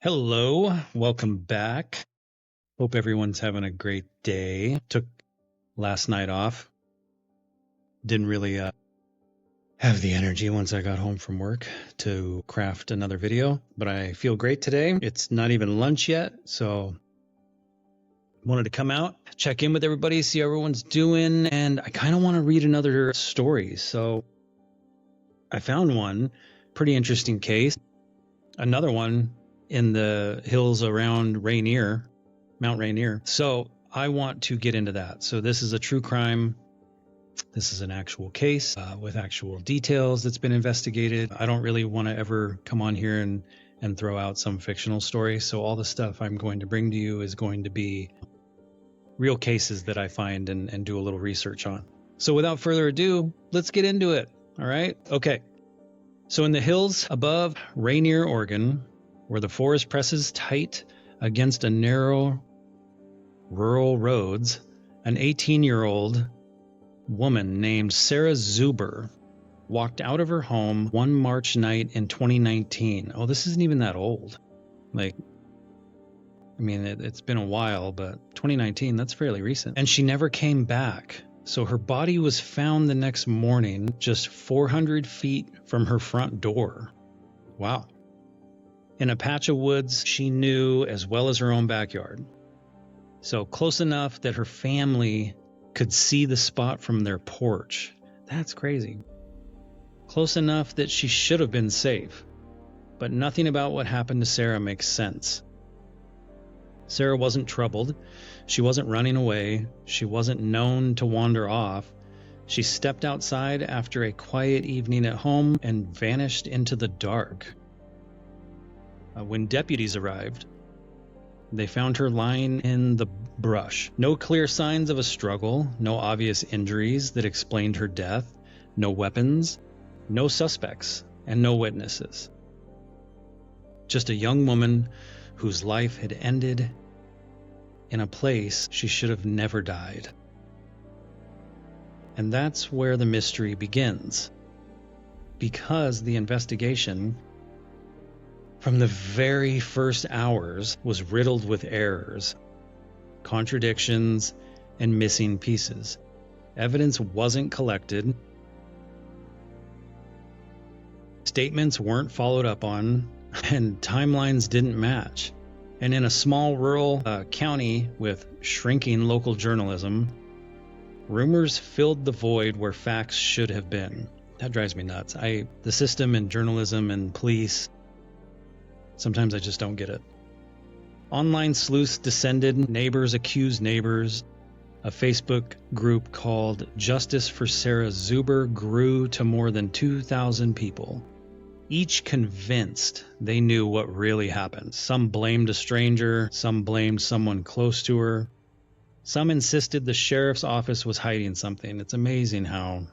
Hello, welcome back. Hope everyone's having a great day. Took last night off. Didn't really have the energy once I got home from work to craft another video, but I feel great today. It's not even lunch yet, so wanted to come out, check in with everybody, see how everyone's doing, and I kind of want to read another story. So I found one pretty interesting case. Another one in the hills around Rainier, Mount Rainier. So I want to get into that. So this is a true crime. This is an actual case with actual details that's been investigated. I don't really want to ever come on here and throw out some fictional story. So all the stuff I'm going to bring to you is going to be real cases that I find and do a little research on. So without further ado, let's get into it. All right. Okay. So in the hills above Rainier, Oregon, where the forest presses tight against a narrow rural roads, an 18-year-old woman named Sarah Zuber walked out of her home one March night in 2019. Oh, this isn't even that old. It's been a while, but 2019, that's fairly recent. And she never came back. So her body was found the next morning just 400 feet from her front door. Wow. In a patch of woods she knew as well as her own backyard. So close enough that her family could see the spot from their porch. That's crazy. Close enough that she should have been safe. But nothing about what happened to Sarah makes sense. Sarah wasn't troubled. She wasn't running away. She wasn't known to wander off. She stepped outside after a quiet evening at home and vanished into the dark. When deputies arrived, they found her lying in the brush. No clear signs of a struggle, no obvious injuries that explained her death, no weapons, no suspects, and no witnesses. Just a young woman whose life had ended in a place she should have never died. And that's where the mystery begins. Because the investigation from the very first hours was riddled with errors, contradictions, and missing pieces. Evidence wasn't collected. Statements weren't followed up on, and timelines didn't match. And in a small rural county with shrinking local journalism, rumors filled the void where facts should have been. That drives me nuts. The system and journalism and police, sometimes I just don't get it. Online sleuths descended, neighbors accused neighbors. A Facebook group called Justice for Sarah Zuber grew to more than 2,000 people, each convinced they knew what really happened. Some blamed a stranger, some blamed someone close to her. Some insisted the sheriff's office was hiding something. It's amazing how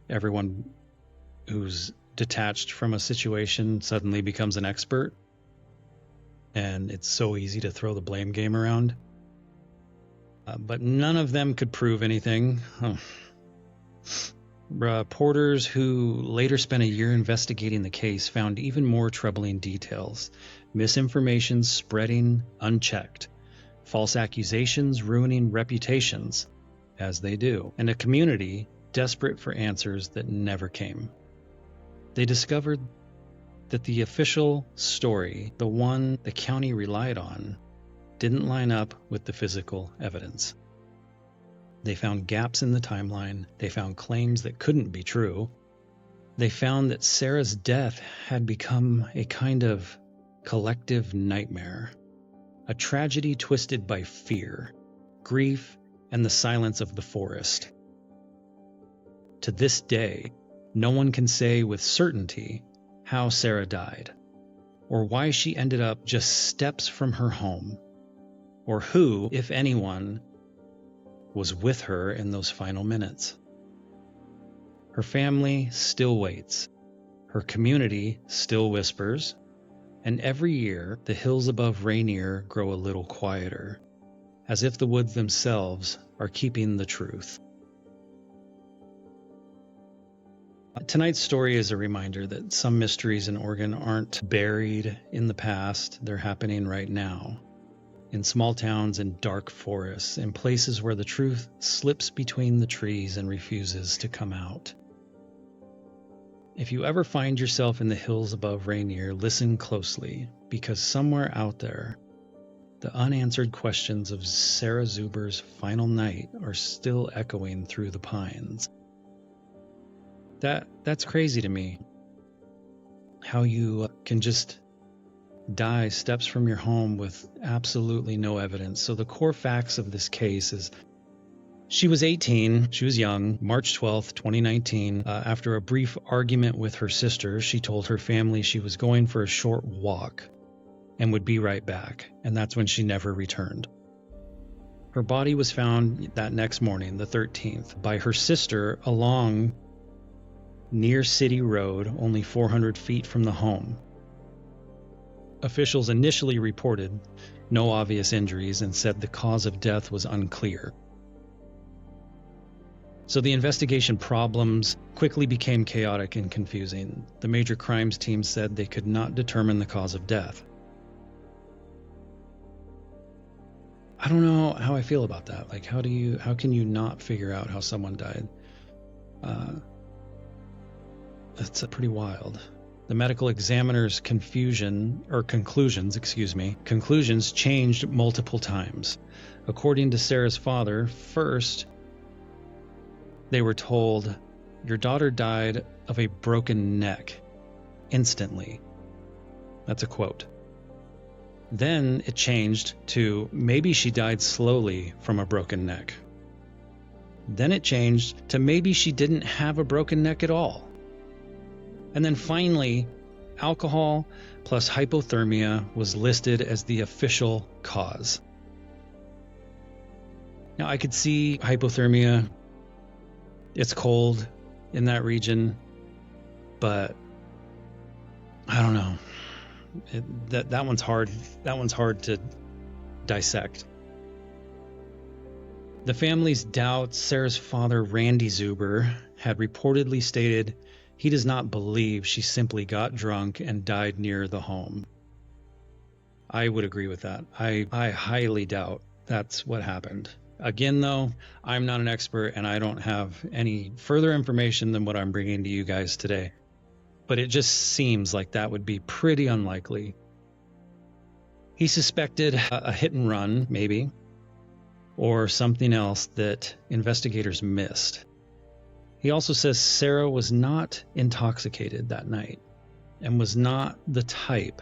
everyone who's detached from a situation suddenly becomes an expert. And it's so easy to throw the blame game around. But none of them could prove anything. Reporters who later spent a year investigating the case found even more troubling details. Misinformation spreading unchecked. False accusations ruining reputations, as they do. And a community desperate for answers that never came. They discovered that the official story, the one the county relied on, didn't line up with the physical evidence. They found gaps in the timeline. They found claims that couldn't be true. They found that Sarah's death had become a kind of collective nightmare, a tragedy twisted by fear, grief, and the silence of the forest. To this day, no one can say with certainty how Sarah died, or why she ended up just steps from her home, or who, if anyone, was with her in those final minutes. Her family still waits. Her community still whispers. And every year, the hills above Rainier grow a little quieter, as if the woods themselves are keeping the truth. Tonight's story is a reminder that some mysteries in Oregon aren't buried in the past, they're happening right now. In small towns and dark forests, in places where the truth slips between the trees and refuses to come out. If you ever find yourself in the hills above Rainier, listen closely, because somewhere out there, the unanswered questions of Sarah Zuber's final night are still echoing through the pines. That's crazy to me. How you can just die steps from your home with absolutely no evidence. So the core facts of this case is she was 18, she was young, March 12th, 2019. After a brief argument with her sister, she told her family she was going for a short walk and would be right back, and that's when she never returned. Her body was found that next morning, the 13th, by her sister along near City Road, only 400 feet from the home. Officials initially reported no obvious injuries and said the cause of death was unclear. So the investigation problems quickly became chaotic and confusing. The major crimes team said they could not determine the cause of death. I don't know how I feel about that. Like, how can you not figure out how someone died? That's pretty wild. The medical examiner's conclusions changed multiple times. According to Sarah's father, first, they were told, your daughter died of a broken neck instantly. That's a quote. Then it changed to maybe she died slowly from a broken neck. Then it changed to maybe she didn't have a broken neck at all. And then finally, alcohol plus hypothermia was listed as the official cause. Now I could see hypothermia. It's cold in that region, but I don't know. That one's hard. That one's hard to dissect. The family's doubts. Sarah's father, Randy Zuber, had reportedly stated he does not believe she simply got drunk and died near the home. I would agree with that. I highly doubt that's what happened. Again, though, I'm not an expert and I don't have any further information than what I'm bringing to you guys today. But it just seems like that would be pretty unlikely. He suspected a hit and run, maybe, or something else that investigators missed. He also says Sarah was not intoxicated that night and was not the type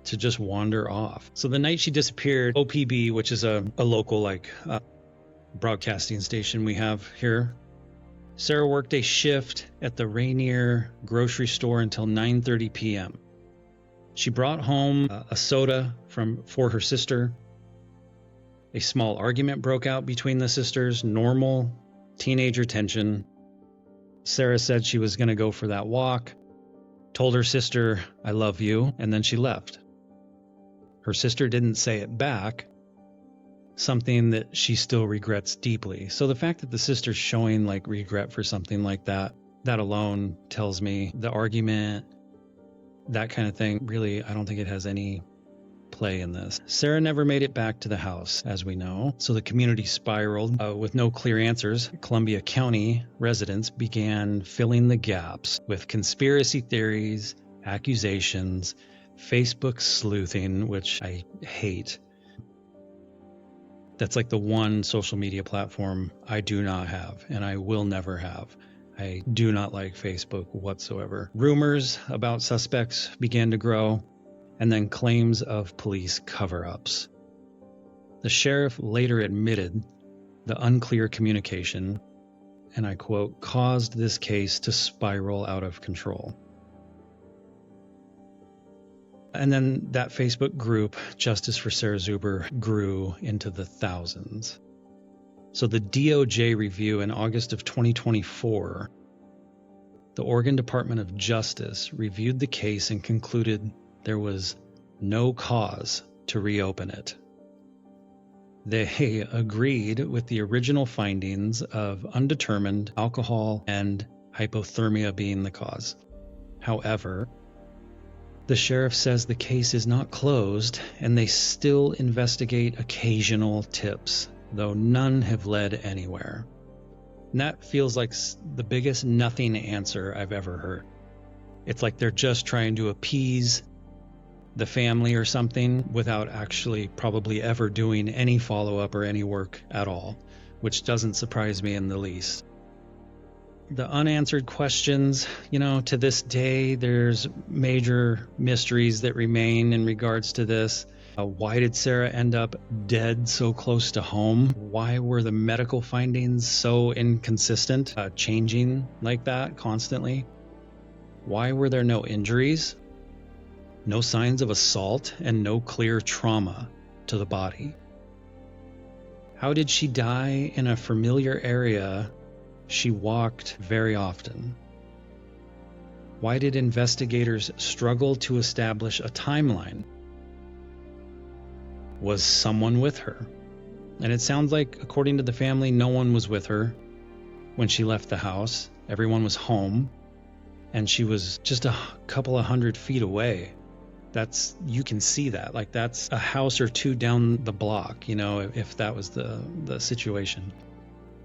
to just wander off. So the night she disappeared, OPB, which is a local broadcasting station we have here, Sarah worked a shift at the Rainier grocery store until 9:30 p.m. She brought home a soda for her sister. A small argument broke out between the sisters, normal teenager tension. Sarah said she was going to go for that walk, told her sister, "I love you," and then she left. Her sister didn't say it back, something that she still regrets deeply. So the fact that the sister's showing regret for something like that alone tells me the argument, that kind of thing, really, I don't think it has any play in this. Sarah never made it back to the house, as we know, so the community spiraled. With no clear answers, Columbia County residents began filling the gaps with conspiracy theories, accusations, Facebook sleuthing, which I hate. That's like the one social media platform I do not have, and I will never have. I do not like Facebook whatsoever. Rumors about suspects began to grow, and then claims of police cover-ups. The sheriff later admitted the unclear communication, and I quote, caused this case to spiral out of control. And then that Facebook group, Justice for Sarah Zuber, grew into the thousands. So the DOJ review in August of 2024, the Oregon Department of Justice reviewed the case and concluded there was no cause to reopen it. They agreed with the original findings of undetermined alcohol and hypothermia being the cause. However, the sheriff says the case is not closed and they still investigate occasional tips, though none have led anywhere. And that feels like the biggest nothing answer I've ever heard. It's like they're just trying to appease the family or something without actually probably ever doing any follow-up or any work at all, which doesn't surprise me in the least. The unanswered questions, to this day, there's major mysteries that remain in regards to this. Why did Sarah end up dead so close to home? Why were the medical findings so inconsistent, changing like that constantly? Why were there no injuries, no signs of assault, and no clear trauma to the body? How did she die in a familiar area she walked very often? Why did investigators struggle to establish a timeline? Was someone with her? And it sounds like, according to the family, no one was with her when she left the house. Everyone was home, and she was just a couple of 100 feet away. You can see that. Like, that's a house or two down the block, if that was the situation.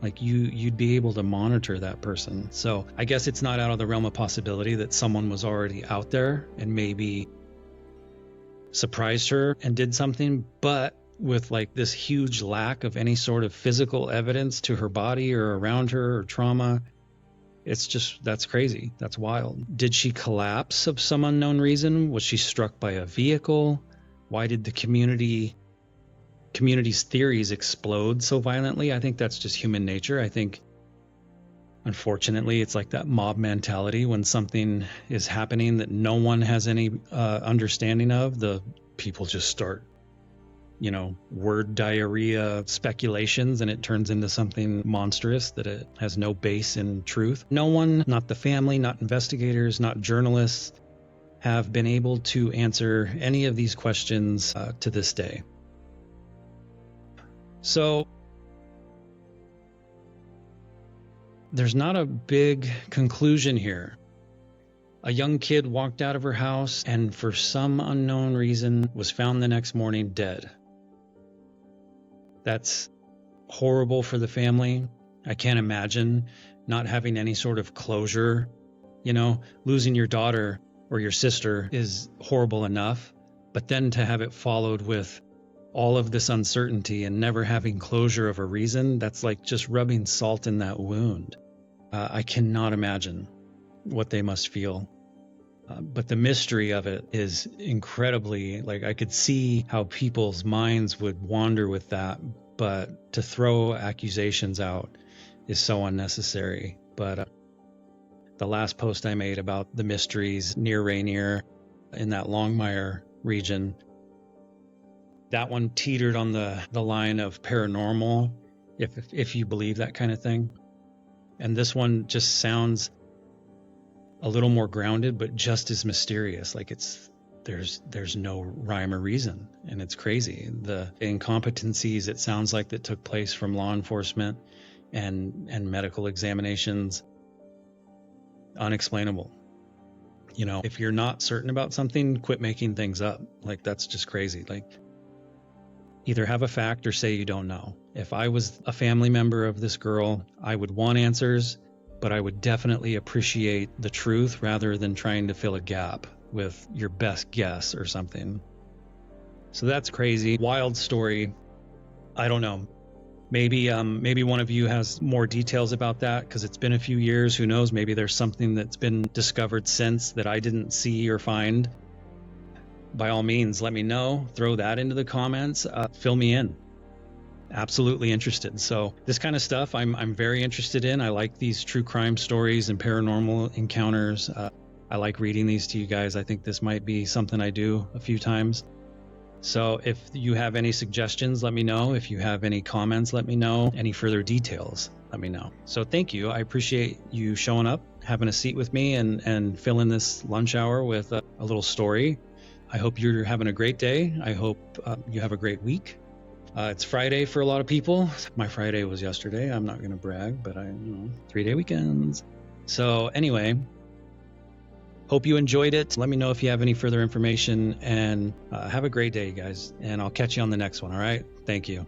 Like, you'd be able to monitor that person. So I guess it's not out of the realm of possibility that someone was already out there and maybe surprised her and did something, but with like this huge lack of any sort of physical evidence to her body or around her or trauma. That's crazy. That's wild. Did she collapse of some unknown reason? Was she struck by a vehicle? Why did the community's theories explode so violently? I think that's just human nature. I think, unfortunately, it's like that mob mentality. When something is happening that no one has any understanding of, the people just start, word diarrhea speculations, and it turns into something monstrous that it has no base in truth. No one, not the family, not investigators, not journalists, have been able to answer any of these questions to this day. So there's not a big conclusion here. A young kid walked out of her house and for some unknown reason was found the next morning dead. That's horrible for the family. I can't imagine not having any sort of closure. Losing your daughter or your sister is horrible enough, but then to have it followed with all of this uncertainty and never having closure of a reason, that's like just rubbing salt in that wound. I cannot imagine what they must feel. But the mystery of it is incredibly, I could see how people's minds would wander with that, but to throw accusations out is so unnecessary. But the last post I made about the mysteries near Rainier in that Longmire region, that one teetered on the line of paranormal, if you believe that kind of thing. And this one just sounds a little more grounded, but just as mysterious. Like there's no rhyme or reason, and it's crazy. The incompetencies, it sounds like, that took place from law enforcement and medical examinations, unexplainable. If you're not certain about something, quit making things up. Like, that's just crazy. Like, either have a fact or say you don't know. If I was a family member of this girl, I would want answers, but I would definitely appreciate the truth rather than trying to fill a gap with your best guess or something. So that's crazy. Wild story. I don't know. Maybe one of you has more details about that, because it's been a few years. Who knows? Maybe there's something that's been discovered since that I didn't see or find. By all means, let me know. Throw that into the comments. Fill me in. Absolutely interested. So this kind of stuff I'm very interested in. I like these true crime stories and paranormal encounters. I like reading these to you guys. I think this might be something I do a few times. So if you have any suggestions, let me know. If you have any comments, let me know. Any further details, let me know. So thank you. I appreciate you showing up, having a seat with me, and filling this lunch hour with a little story. I hope you're having a great day. I hope you have a great week. It's Friday for a lot of people. My Friday was yesterday. I'm not going to brag, but 3-day weekends. So anyway, hope you enjoyed it. Let me know if you have any further information, and have a great day, guys. And I'll catch you on the next one. All right. Thank you.